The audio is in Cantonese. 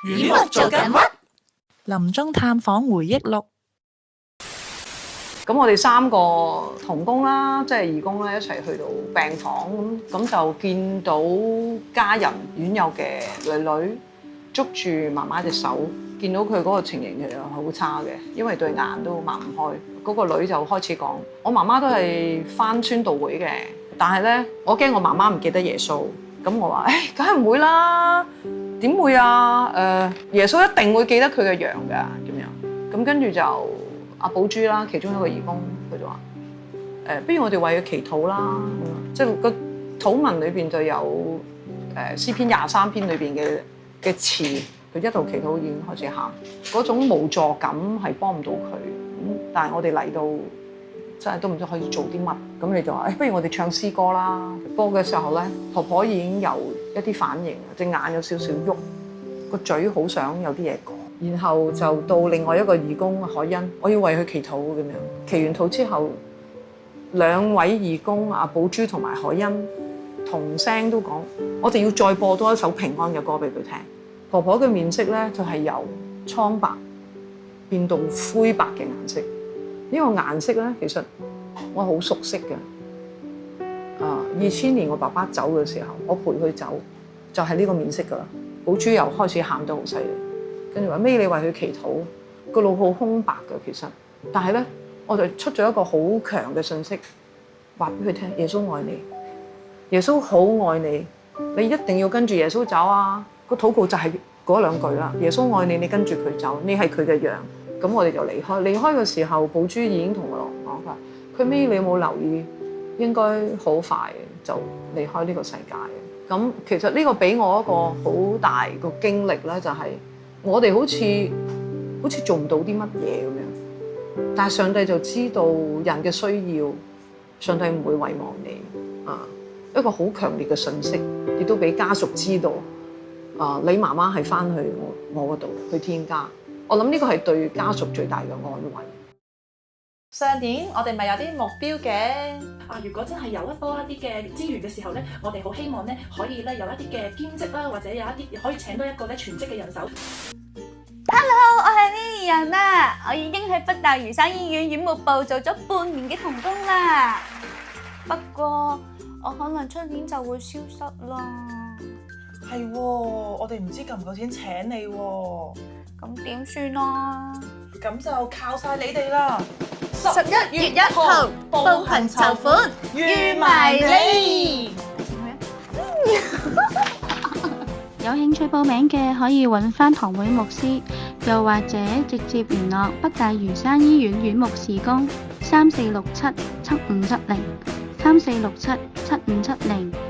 雨木做緊乜？臨終探訪回憶錄。咁我哋3個同工啦，即係義工咧，一齊去到病房咁就見到家人院友嘅女捉住媽媽隻手，見到佢嗰個情形其實好差嘅，因為對眼都擘唔開。嗰個女就開始講：我媽媽都係返宣道會嘅，但係咧，我驚我媽媽唔記得耶穌。咁我話：梗係唔會啦，點會啊？耶穌一定會記得佢嘅羊㗎，咁樣。咁跟住就阿寶珠啦，其中一個義工，佢就話：不如我哋為佢祈禱啦。即係個禱文裏邊就有詩篇23篇裏邊嘅詞，佢一度祈禱已經開始喊，嗰種無助感係幫唔到佢。但係我哋嚟到真係都唔知可以做啲乜，咁你就話：不如我哋唱詩歌啦。播嘅時候咧，婆婆已經有一啲反應，隻眼有少少喐，個嘴好想有啲嘢講。然後就到另外一個義工海欣，我要為佢祈禱咁樣。祈完禱之後，2位義工阿寶珠同埋海欣同聲都講：我哋要再播多一首平安嘅歌俾佢聽。婆婆嘅面色咧就係由蒼白變到灰白嘅顏色。呢個顏色咧，其實我好熟悉嘅。2000年我爸爸走嘅時候，我陪佢走，就係呢個面色噶啦。寶珠又開始喊得好犀利，跟住話：咩你為佢祈禱？個腦好空白嘅其實，但係咧，我就出咗一個好強嘅信息，話俾佢聽：耶穌愛你，耶穌好愛你，你一定要跟住耶穌走啊！個禱告就係嗰2句啦。耶穌愛你，你跟住佢走，你係佢嘅羊。咁我哋就離開。離開嘅時候，寶珠已經同我講話：佢尾你有冇留意？應該好快就離開呢個世界。咁其實呢個俾我一個好大個經歷咧，就係我哋好似做唔到啲乜嘢咁樣，但係上帝就知道人嘅需要，上帝唔會遺忘你。一個好強烈嘅訊息，亦都俾家屬知道。你媽媽係翻去我嗰度去天家。我諗呢個係對家屬最大嘅安慰。上年我哋咪有啲目標嘅。如果真係有多一啲嘅資源嘅時候咧，我哋好希望咧可以咧有一啲嘅兼職啦，或者有一啲可以請到一個咧全職嘅人手。Hello， 我係 Lilian啊，我已經喺北大嶼山醫院院務部做咗半年嘅同工啦。不過我可能出年就會消失啦。係喎，我哋唔知夠唔夠錢請你喎。咁點算啊？咁就靠晒你哋啦！11月1號步行籌款，預埋你。有興趣報名嘅可以揾返堂會牧師，又或者直接聯絡北大嶼山醫院院牧事工34677570，34677570。